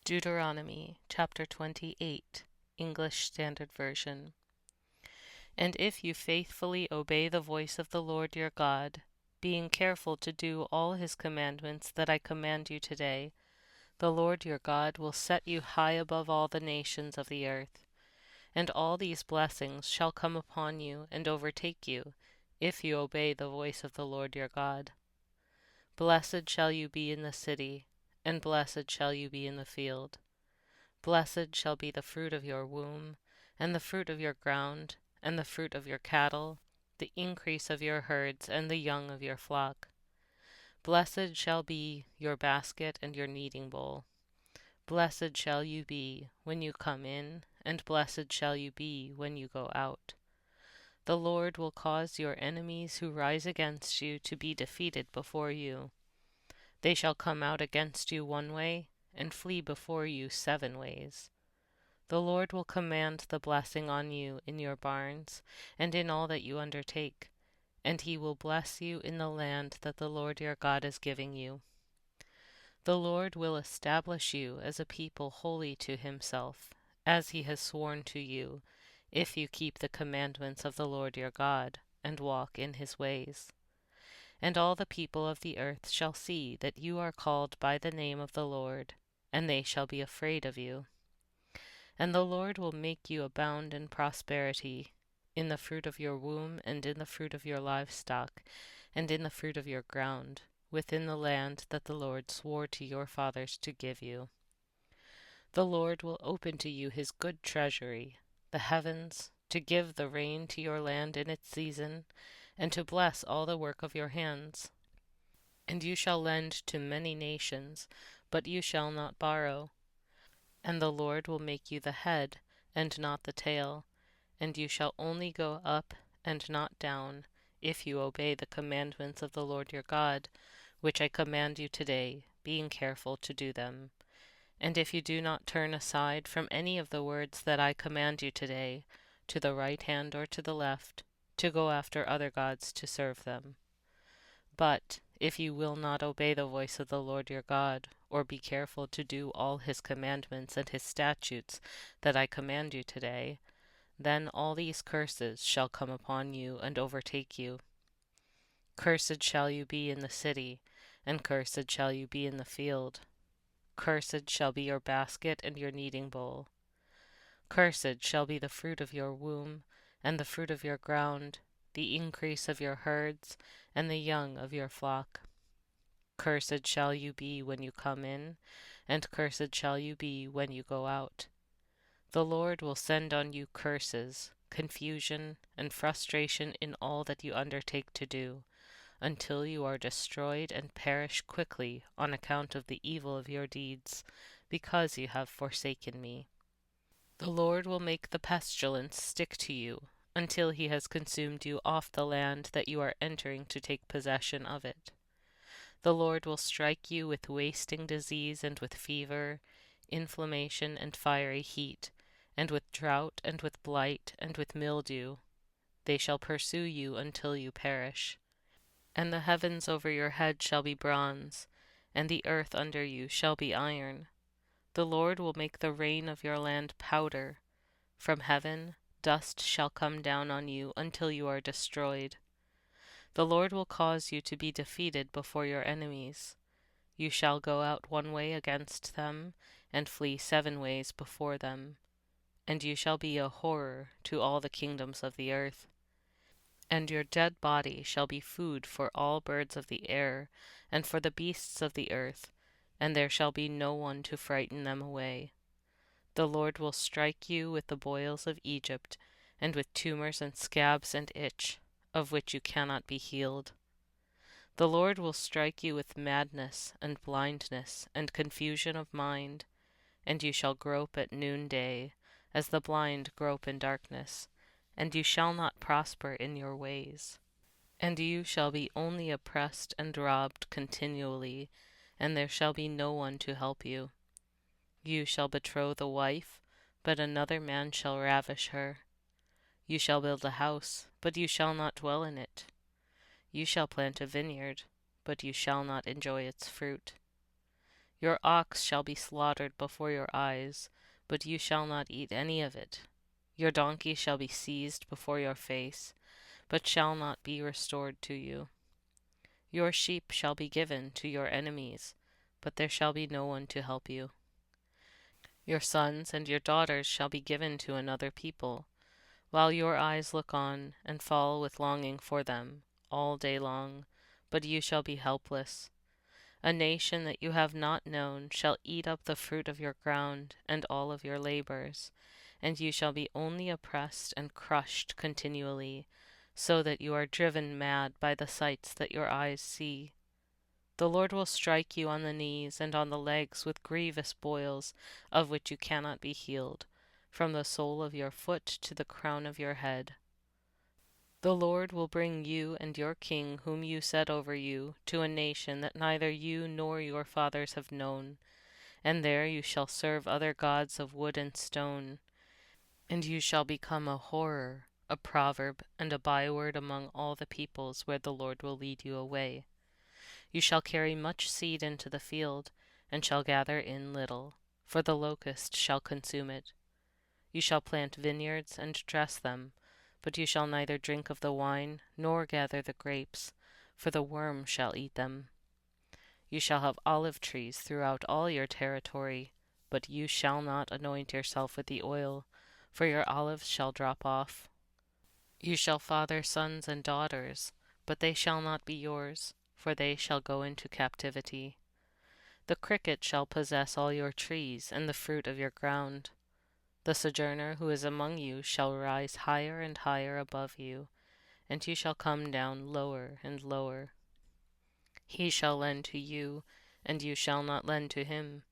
Deuteronomy chapter 28, English Standard Version. And if you faithfully obey the voice of the Lord your God, being careful to do all his commandments that I command you today, the Lord your God will set you high above all the nations of the earth. And all these blessings shall come upon you and overtake you, if you obey the voice of the Lord your God. Blessed shall you be in the city, and blessed shall you be in the field. Blessed shall be the fruit of your womb, and the fruit of your ground, and the fruit of your cattle, the increase of your herds, and the young of your flock. Blessed shall be your basket and your kneading bowl. Blessed shall you be when you come in, and blessed shall you be when you go out. The Lord will cause your enemies who rise against you to be defeated before you. They shall come out against you one way, and flee before you 7 ways. The Lord will command the blessing on you in your barns, and in all that you undertake, and he will bless you in the land that the Lord your God is giving you. The Lord will establish you as a people holy to himself, as he has sworn to you, if you keep the commandments of the Lord your God, and walk in his ways. And all the people of the earth shall see that you are called by the name of the Lord, and they shall be afraid of you. And the Lord will make you abound in prosperity, in the fruit of your womb, and in the fruit of your livestock, and in the fruit of your ground, within the land that the Lord swore to your fathers to give you. The Lord will open to you his good treasury, the heavens, to give the rain to your land in its season, and to bless all the work of your hands. And you shall lend to many nations, but you shall not borrow. And the Lord will make you the head, and not the tail, and you shall only go up and not down, if you obey the commandments of the Lord your God, which I command you today, being careful to do them. And if you do not turn aside from any of the words that I command you today, to the right hand or to the left, to go after other gods to serve them. But if you will not obey the voice of the Lord your God, or be careful to do all his commandments and his statutes that I command you today, then all these curses shall come upon you and overtake you. Cursed shall you be in the city, and cursed shall you be in the field. Cursed shall be your basket and your kneading bowl. Cursed shall be the fruit of your womb, and the fruit of your ground, the increase of your herds, and the young of your flock. Cursed shall you be when you come in, and cursed shall you be when you go out. The Lord will send on you curses, confusion, and frustration in all that you undertake to do, until you are destroyed and perish quickly on account of the evil of your deeds, because you have forsaken me. The Lord will make the pestilence stick to you, until he has consumed you off the land that you are entering to take possession of it. The Lord will strike you with wasting disease and with fever, inflammation and fiery heat, and with drought and with blight and with mildew. They shall pursue you until you perish. And the heavens over your head shall be bronze, and the earth under you shall be iron. The Lord will make the rain of your land powder. From heaven dust shall come down on you until you are destroyed. The Lord will cause you to be defeated before your enemies. You shall go out one way against them, and flee 7 ways before them. And you shall be a horror to all the kingdoms of the earth. And your dead body shall be food for all birds of the air, and for the beasts of the earth, and there shall be no one to frighten them away. The Lord will strike you with the boils of Egypt, and with tumors and scabs and itch, of which you cannot be healed. The Lord will strike you with madness and blindness and confusion of mind, and you shall grope at noonday, as the blind grope in darkness, and you shall not prosper in your ways. And you shall be only oppressed and robbed continually, and there shall be no one to help you. You shall betroth a wife, but another man shall ravish her. You shall build a house, but you shall not dwell in it. You shall plant a vineyard, but you shall not enjoy its fruit. Your ox shall be slaughtered before your eyes, but you shall not eat any of it. Your donkey shall be seized before your face, but shall not be restored to you. Your sheep shall be given to your enemies, but there shall be no one to help you. Your sons and your daughters shall be given to another people, while your eyes look on and fall with longing for them all day long, but you shall be helpless. A nation that you have not known shall eat up the fruit of your ground and all of your labors, and you shall be only oppressed and crushed continually, so that you are driven mad by the sights that your eyes see. The Lord will strike you on the knees and on the legs with grievous boils, of which you cannot be healed, from the sole of your foot to the crown of your head. The Lord will bring you and your king whom you set over you to a nation that neither you nor your fathers have known, and there you shall serve other gods of wood and stone, and you shall become a horror, a proverb, and a byword among all the peoples where the Lord will lead you away. You shall carry much seed into the field, and shall gather in little, for the locust shall consume it. You shall plant vineyards and dress them, but you shall neither drink of the wine nor gather the grapes, for the worm shall eat them. You shall have olive trees throughout all your territory, but you shall not anoint yourself with the oil, for your olives shall drop off. You shall father sons and daughters, but they shall not be yours, for they shall go into captivity. The cricket shall possess all your trees and the fruit of your ground. The sojourner who is among you shall rise higher and higher above you, and you shall come down lower and lower. He shall lend to you, and you shall not lend to him.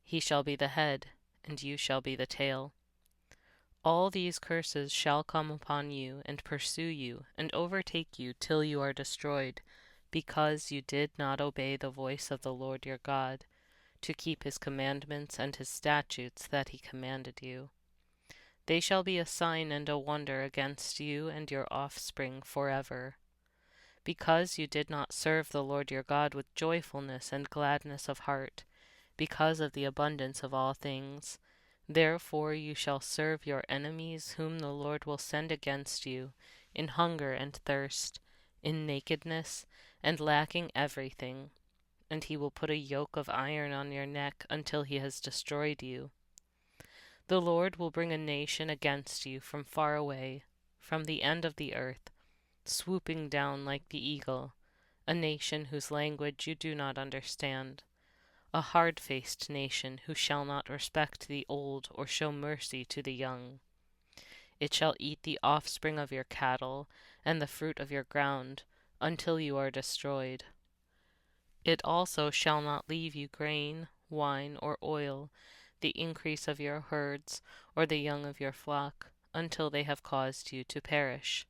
He shall be the head, and you shall be the tail. All these curses shall come upon you, and pursue you, and overtake you till you are destroyed, because you did not obey the voice of the Lord your God, to keep his commandments and his statutes that he commanded you. They shall be a sign and a wonder against you and your offspring forever. Because you did not serve the Lord your God with joyfulness and gladness of heart, because of the abundance of all things, therefore you shall serve your enemies whom the Lord will send against you, in hunger and thirst, in nakedness, and lacking everything, and he will put a yoke of iron on your neck until he has destroyed you. The Lord will bring a nation against you from far away, from the end of the earth, swooping down like the eagle, a nation whose language you do not understand, a hard-faced nation who shall not respect the old or show mercy to the young. It shall eat the offspring of your cattle and the fruit of your ground until you are destroyed. It also shall not leave you grain, wine, or oil, the increase of your herds, or the young of your flock, until they have caused you to perish.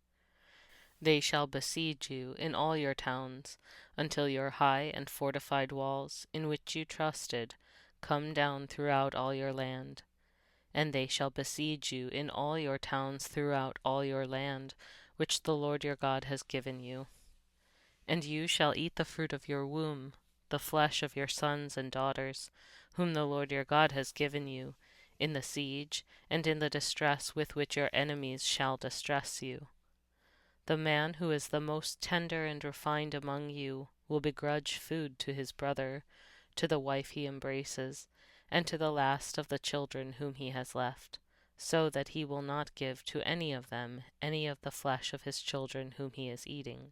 They shall besiege you in all your towns, until your high and fortified walls, in which you trusted, come down throughout all your land. And they shall besiege you in all your towns throughout all your land, which the Lord your God has given you. And you shall eat the fruit of your womb, the flesh of your sons and daughters, whom the Lord your God has given you, in the siege and in the distress with which your enemies shall distress you. The man who is the most tender and refined among you will begrudge food to his brother, to the wife he embraces, and to the last of the children whom he has left, so that he will not give to any of them any of the flesh of his children whom he is eating,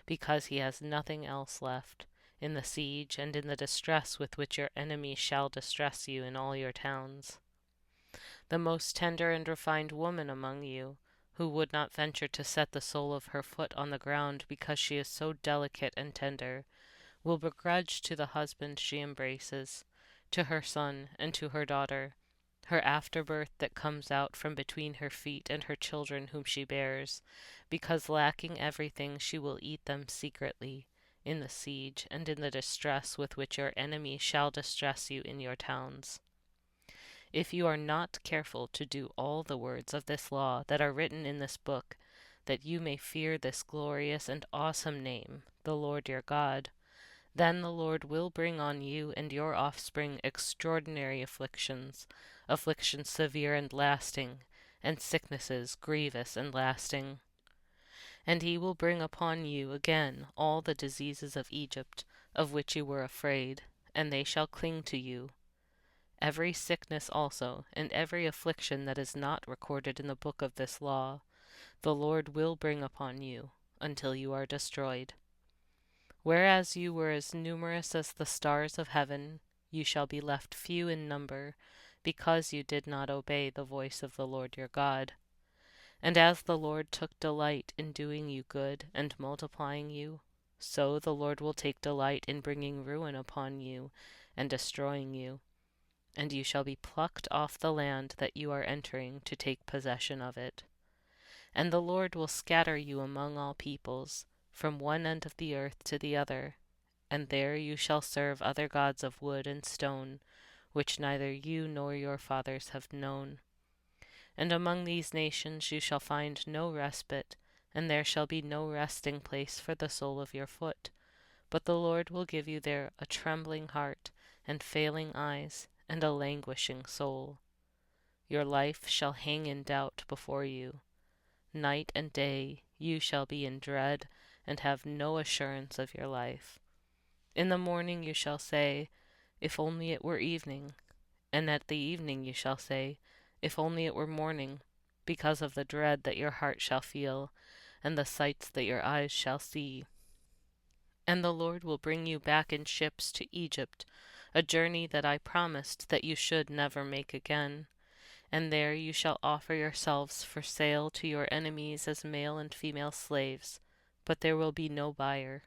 because he has nothing else left, in the siege and in the distress with which your enemies shall distress you in all your towns. The most tender and refined woman among you, who would not venture to set the sole of her foot on the ground because she is so delicate and tender, will begrudge to the husband she embraces, to her son and to her daughter, her afterbirth that comes out from between her feet and her children whom she bears, because lacking everything she will eat them secretly, in the siege and in the distress with which your enemies shall distress you in your towns. If you are not careful to do all the words of this law that are written in this book, that you may fear this glorious and awesome name, the Lord your God, Then the Lord will bring on you and your offspring extraordinary afflictions, afflictions severe and lasting, and sicknesses grievous and lasting. And he will bring upon you again all the diseases of Egypt, of which you were afraid, and they shall cling to you. Every sickness also, and every affliction that is not recorded in the book of this law, the Lord will bring upon you, until you are destroyed. Whereas you were as numerous as the stars of heaven, you shall be left few in number, because you did not obey the voice of the Lord your God. And as the Lord took delight in doing you good and multiplying you, so the Lord will take delight in bringing ruin upon you and destroying you. And you shall be plucked off the land that you are entering to take possession of it. And the Lord will scatter you among all peoples, from one end of the earth to the other, and there you shall serve other gods of wood and stone, which neither you nor your fathers have known. And among these nations you shall find no respite, and there shall be no resting place for the sole of your foot. But the Lord will give you there a trembling heart, and failing eyes, and a languishing soul. Your life shall hang in doubt before you. Night and day you shall be in dread, and have no assurance of your life. In the morning you shall say, if only it were evening, and at the evening you shall say, if only it were morning, because of the dread that your heart shall feel, and the sights that your eyes shall see. And the Lord will bring you back in ships to Egypt, a journey that I promised that you should never make again. And there you shall offer yourselves for sale to your enemies as male and female slaves, but there will be no buyer.